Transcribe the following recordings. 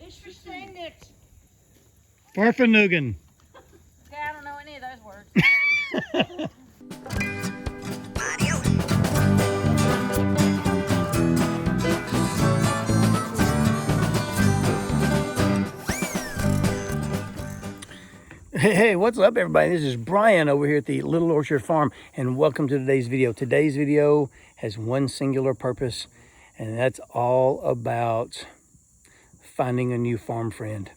Interesting that. Farfanugan. Okay, I don't know any of those words. Hey, what's up everybody? This is Brian over here at the Little Orchard Farm, and welcome to today's video. Today's video has one singular purpose, and that's all about finding a new farm friend.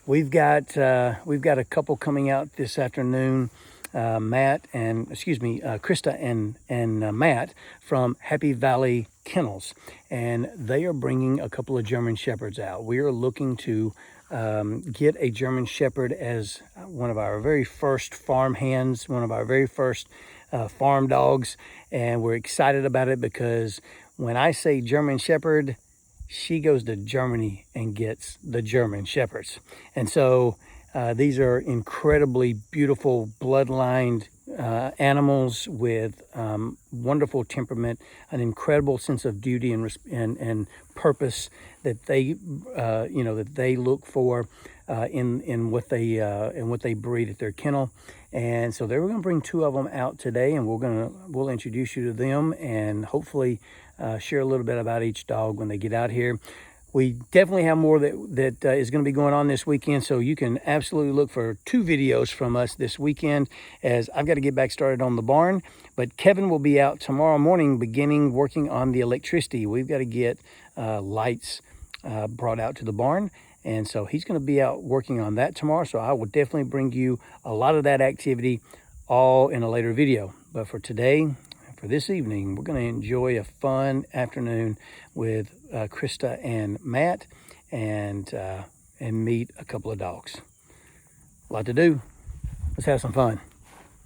We've got a couple coming out this afternoon, Krista and Matt from Happy Valley Kennels, and they are bringing a couple of German Shepherds out. We are looking to get a German Shepherd as one of our very first farm hands, one of our very first farm dogs, and we're excited about it because when I say German Shepherd, she goes to Germany and gets the German Shepherds. And so these are incredibly beautiful bloodlined animals with wonderful temperament, an incredible sense of duty and purpose that they that they look for in what they breed at their kennel. And so we're going to bring two of them out today, and we'll introduce you to them and hopefully share a little bit about each dog when they get out here. We definitely have more that is going to be going on this weekend, so you can absolutely look for 2 videos from us this weekend, as I've got to get back started on the barn. But Kevin will be out tomorrow morning beginning working on the electricity. We've got to get lights brought out to the barn, and so he's going to be out working on that tomorrow. So I will definitely bring you a lot of that activity all in a later video. But for today, for this evening, we're going to enjoy a fun afternoon with Krista and Matt, and meet a couple of dogs. A lot to do. Let's have some fun.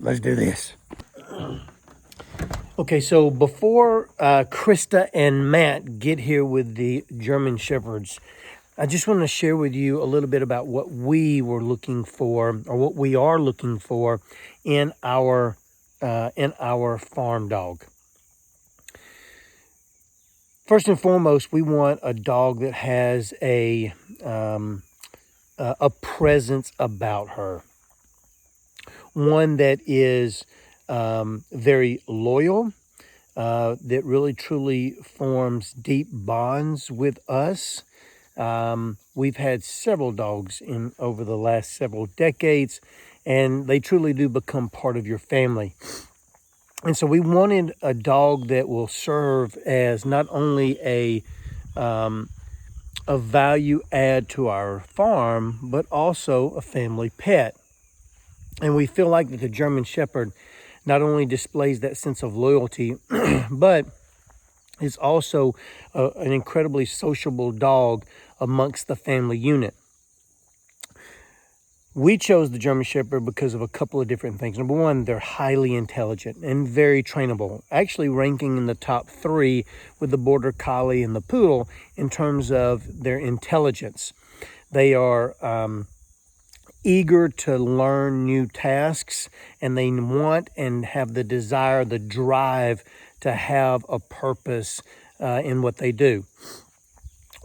Let's do this. Okay, so before Krista and Matt get here with the German Shepherds, I just want to share with you a little bit about what we were looking for, or what we are looking for in our farm dog. First and foremost, we want a dog that has a presence about her. One that is very loyal, that really truly forms deep bonds with us. We've had several dogs over the last several decades, and they truly do become part of your family. And so we wanted a dog that will serve as not only a value add to our farm, but also a family pet. And we feel like that the German Shepherd not only displays that sense of loyalty, but is also an incredibly sociable dog amongst the family unit. We chose the German Shepherd because of a couple of different things. Number one, they're highly intelligent and very trainable, actually ranking in the top 3 with the Border Collie and the Poodle in terms of their intelligence. They are eager to learn new tasks, and they want and have the desire, the drive to have a purpose in what they do.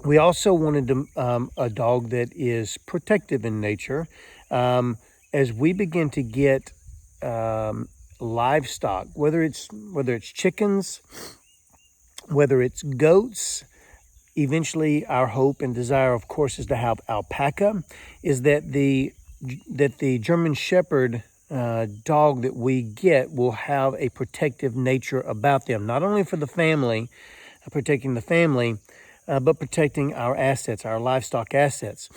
We also wanted a dog that is protective in nature. As we begin to get livestock, whether it's chickens, whether it's goats, eventually our hope and desire, of course, is to have alpaca, is that the German Shepherd dog that we get will have a protective nature about them, not only for the family, protecting the family, but protecting our assets, our livestock assets.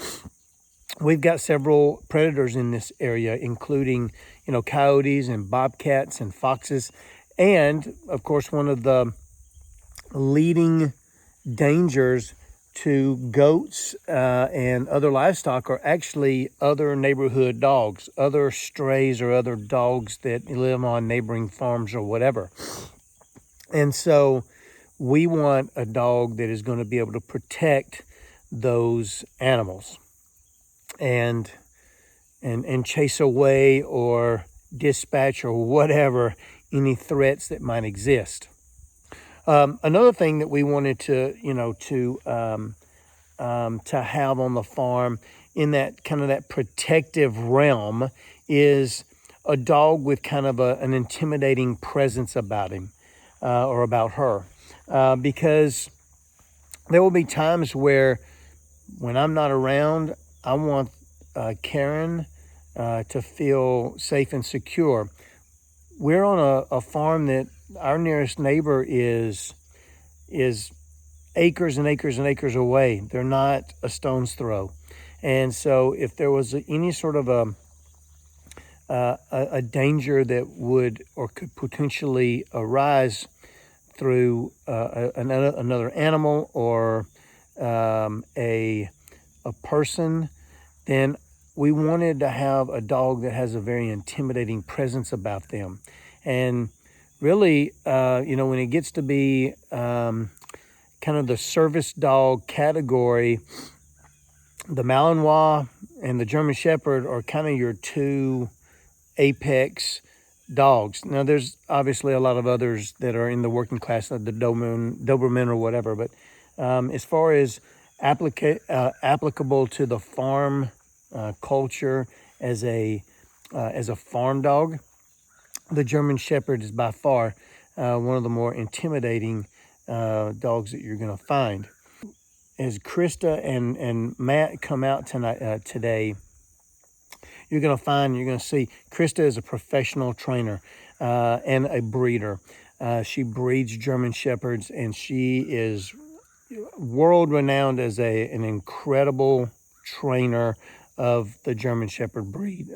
We've got several predators in this area, including, coyotes and bobcats and foxes. And of course, one of the leading dangers to goats and other livestock are actually other neighborhood dogs, other strays or other dogs that live on neighboring farms or whatever. And so we want a dog that is going to be able to protect those animals and chase away or dispatch or whatever any threats that might exist. Another thing that we wanted to to have on the farm in that kind of that protective realm is a dog with kind of an intimidating presence about him or about her. Because there will be times where when I'm not around, I want Karen to feel safe and secure. We're on a farm that our nearest neighbor is acres and acres and acres away. They're not a stone's throw. And so if there was any sort of a danger that would or could potentially arise through another animal or a person, then we wanted to have a dog that has a very intimidating presence about them. And really, when it gets to be kind of the service dog category, the Malinois and the German Shepherd are kind of your two apex dogs. Now, there's obviously a lot of others that are in the working class, the Doberman or whatever, but as far as applicable to the farm culture as a farm dog, the German Shepherd is by far one of the more intimidating dogs that you're going to find. As Krista and Matt come out today, you're going to see Krista is a professional trainer and a breeder. She breeds German Shepherds, and she is world renowned as an incredible trainer of the German Shepherd breed.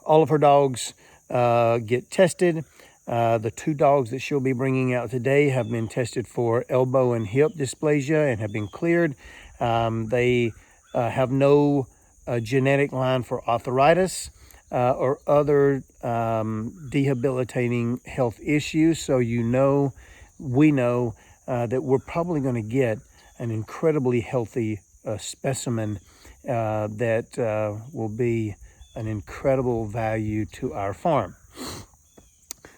All of her dogs get tested. The two dogs that she'll be bringing out today have been tested for elbow and hip dysplasia and have been cleared. They have no genetic line for arthritis or other debilitating health issues. So we know that we're probably going to get an incredibly healthy specimen that will be an incredible value to our farm.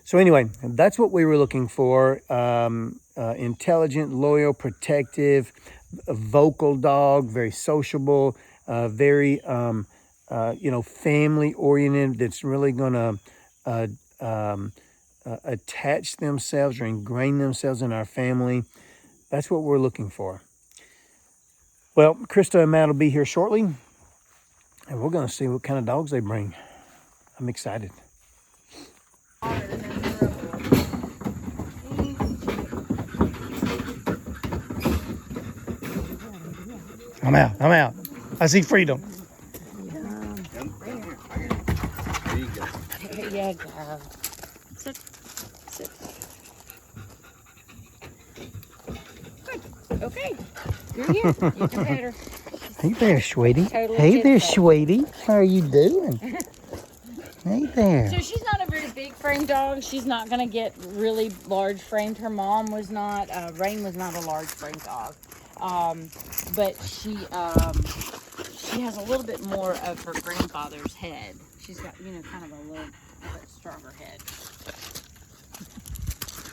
So anyway, that's what we were looking for. Intelligent, loyal, protective, a vocal dog, very sociable, very, family oriented, that's really going to attach themselves or ingrain themselves in our family. That's what we're looking for. Well, Krista and Matt will be here shortly, and we're going to see what kind of dogs they bring. I'm excited. I'm out. I see freedom. There you go. Sit. Good. Okay. You're here. You can pet her. Hey there, sweetie. Totally Hey there, kid-safe. sweetie. How are you doing? Hey there. So she's not a very big frame dog. She's not going to get really large framed. Her mom was not. Rain was not a large frame dog. But she has a little bit more of her grandfather's head. She's got, kind of a little bit stronger head.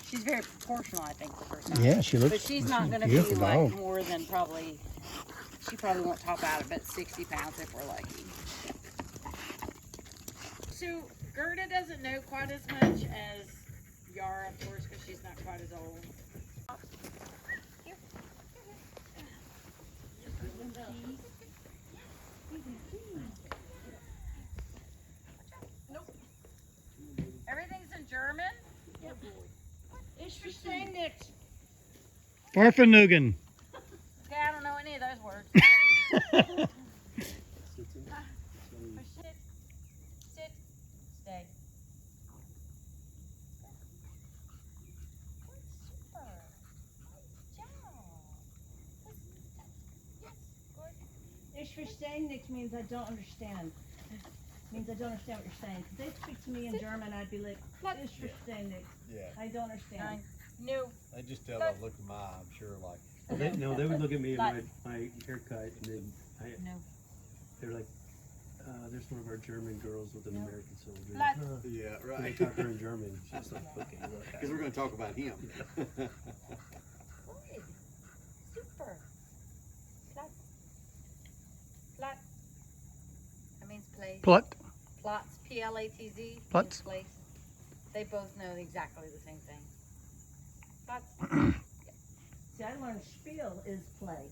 She's very proportional, I think, for her size. Yeah, she looks. But she's not going to be like more than probably. She probably won't top out at about 60 pounds if we're lucky. So Gerda doesn't know quite as much as Yara, of course, because she's not quite as old. Nope. Everything's in German? Yep. Ich verstehe nicht. Orphanugan. Okay, I don't know any of those words. Sit. Stay. Super. Good job. Yes, good. Ich verstehe nichts means I don't understand. Means I don't understand what you're saying. If they speak to me in German, I'd be like, ich verstehe nichts. Yeah. I don't understand. No. I just tell them, look at my eye, I'm sure, like. They would look at me at my haircut, and then they're like, there's one of our German girls with an American soldier. Yeah, They right. talk to her in German. She's like, okay. Because we're going to talk about him. Plut. Plots, P-L-A-T-Z. Plots. Place. They both know exactly the same thing. Plots. See, I learned spiel is play.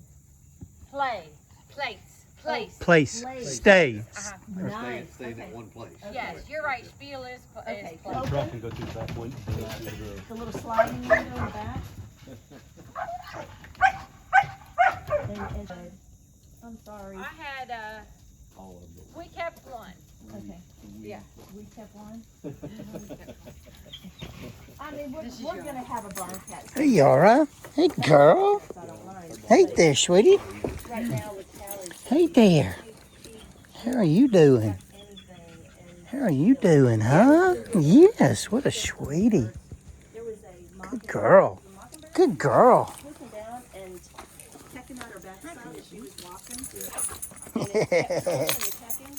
Play. Place. Place. Place. Place. Stay. Uh-huh. Or Nice. staying Okay. at one place. Yes, you're right. Spiel is Okay. place. The truck can go through the back window. The little sliding window in the back. And, I'm sorry. I had, All of them. we kept one. Okay. Yeah. We kept one. I mean, we're going to have a barn cat. Hey, Yara. Hey, girl. So I don't mind. Hey there, sweetie. Right now with Callie, Hey there. How are you doing? anything, and How are you doing, huh? Yes, what a sweetie. there was a Good girl. Good girl. swooping down and pecking on her backside as she was walking. And it kept pecking,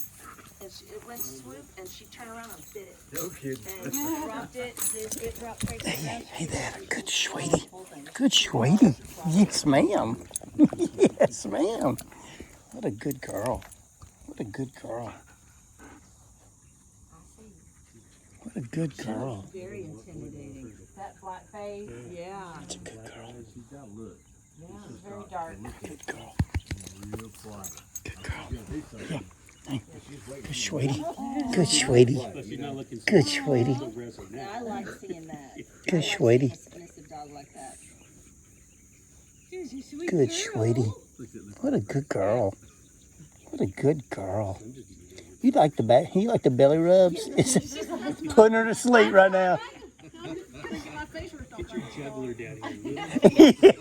and it went swoop, and she turned around and bit it. No kidding. And dropped it. It dropped straight to the ground. Hey there. Good sweetie. Good sweetie. Yes, ma'am. Yes, ma'am. What a good girl. What a good girl. What a good girl. Very intimidating. That flat face. Yeah. That's a good girl. She's got look. It's very dark. Good girl. Real quiet. Good girl. Yeah. Good sweetie. Good sweetie. But she's not looking so Good sweetie. aggressive now. I like seeing that. Good sweetie. A submissive dog like that. Good sweetie. What a good girl. What a good girl. You like the back? You like the belly rubs? It's putting her to sleep right now. Get your juggler down here.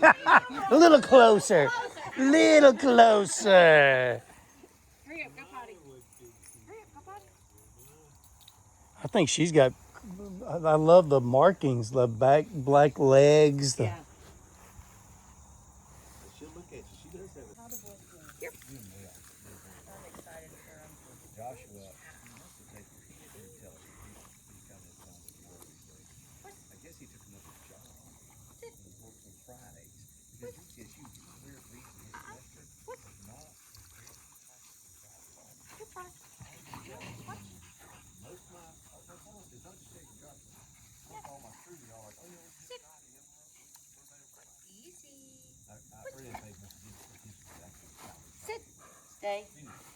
A little closer. Little closer. Hurry up, go potty. Hurry up, go potty. I think she's got. I love the markings, the back black legs. The, Yeah. She'll look at you. She does have a. Here. Joshua, he must have taken. He didn't tell us. He's coming in town to work these days. I guess he took another job. He works on Fridays because yes, you clear reason his semester was not. Most of my almost as much as taking Joshua. All my students are like, oh yeah, it's Friday. Easy. I really think Mr. Gibson is actually Sit. Stay.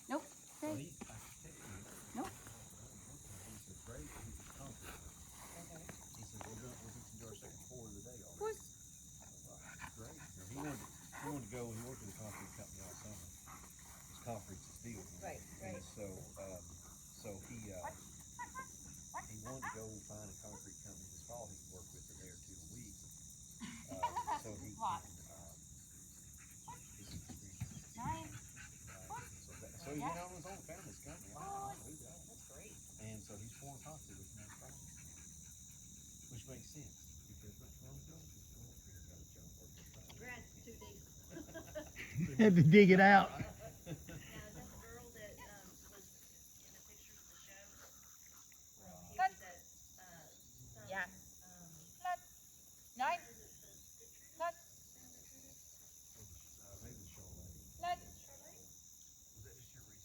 Nope. Well, Stay. he, I texted him. Nope. He said, great. He said, comfort. He said, we're going to do our second floor of the day already. Puss. Great. He wanted to go. He worked with a concrete company all summer. His concrete's his deal. Right, And right. so he wanted to go find a concrete company this fall he could work with a day or two a week. So he can, so he went on his own family's company. I do that. That's great. And so he's pouring concrete with no problem. Which makes sense because my mom goes to school and he's got a job working Friday. Grant's too deep. had to dig it out. Now, is that the girl that was in the pictures of the show? Cut. That, Yeah. Cut. Nice. Cut. Maybe Charlotte. Cut. Was that just here recently?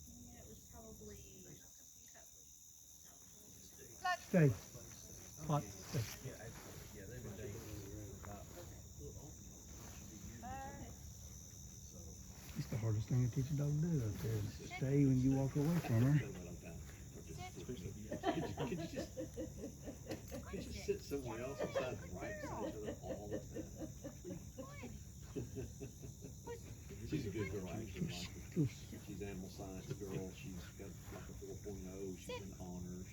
yeah, it was probably Cut. Stay. Hot. Yeah, they've been dating for about It's the hardest thing to teach a dog to do up there. Is stay when you walk away from her. Could you sit somewhere else besides right beside each other all the time? She's a good girl, actually. She's animal science girl. She's got like a 4.0. She's in honors.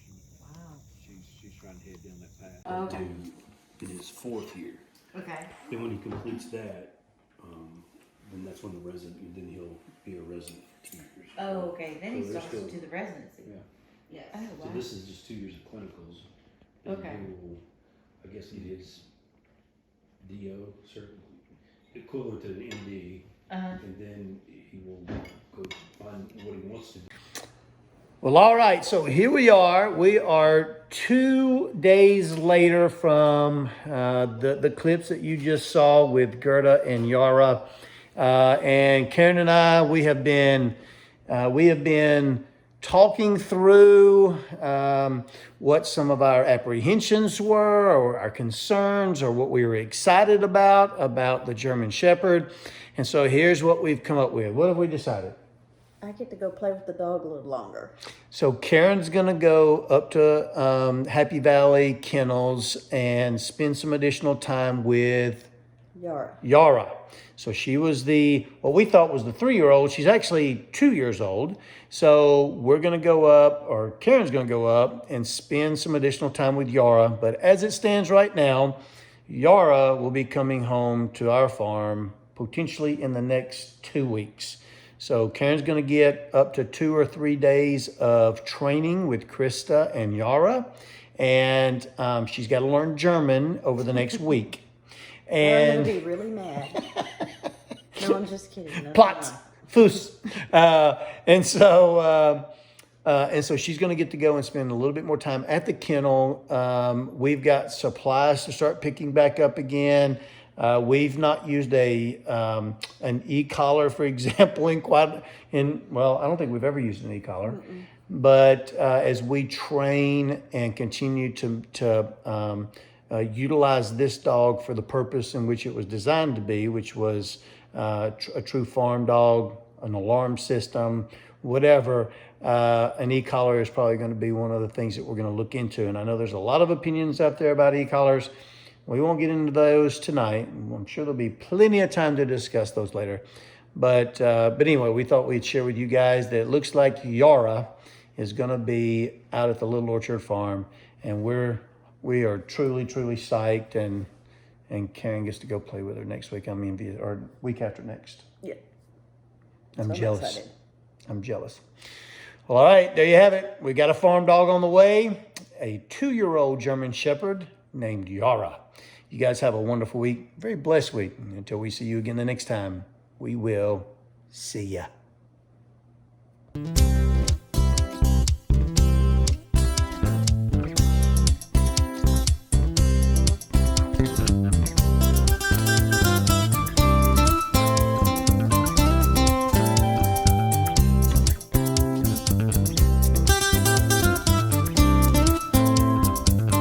She's trying to head down that path. Okay. In his fourth year. Okay. And when he completes that, then that's when then he'll be a resident for 2 years. Oh, okay. Then he So they're starts still- to the residency. Yeah. Yeah. Oh, So wow. this is just 2 years of clinicals. And Okay. he will, I guess he is DO certain, equivalent to an MD, Uh-huh. and then he will go find what he wants to do. Well, all right. So here we are. We are 2 days later from the clips that you just saw with Gerda and Yara, and Karen and I. We have been talking through what some of our apprehensions were, or our concerns, or what we were excited about the German Shepherd. And so here's what we've come up with. What have we decided? I get to go play with the dog a little longer. So Karen's going to go up to Happy Valley Kennels and spend some additional time with Yara. So she was what we thought was the 3-year-old. She's actually 2 years old. So we're going to go up, or Karen's going to go up and spend some additional time with Yara. But as it stands right now, Yara will be coming home to our farm potentially in the next 2 weeks. So Karen's going to get up to 2 or 3 days of training with Krista and Yara. And she's got to learn German over the next week. And I'm going to be really mad. No, I'm just kidding. No, Platz, Fuß. And so she's going to get to go and spend a little bit more time at the kennel. We've got supplies to start picking back up again. We've not used an e-collar, for example, I don't think we've ever used an e-collar. Mm-mm. But as we train and continue to utilize this dog for the purpose in which it was designed to be, which was a true farm dog, an alarm system, whatever, an e-collar is probably going to be one of the things that we're going to look into. And I know there's a lot of opinions out there about e-collars. We won't get into those tonight. I'm sure there'll be plenty of time to discuss those later. But anyway, we thought we'd share with you guys that it looks like Yara is going to be out at the Little Orchard Farm, and we are truly, truly psyched, and Karen gets to go play with her next week. Or week after next. Yeah. I'm So jealous. excited. I'm jealous. Well, all right, there you have it. We got a farm dog on the way, a 2-year-old German Shepherd named Yara. You guys have a wonderful week, very blessed week. Until we see you again the next time, we will see ya.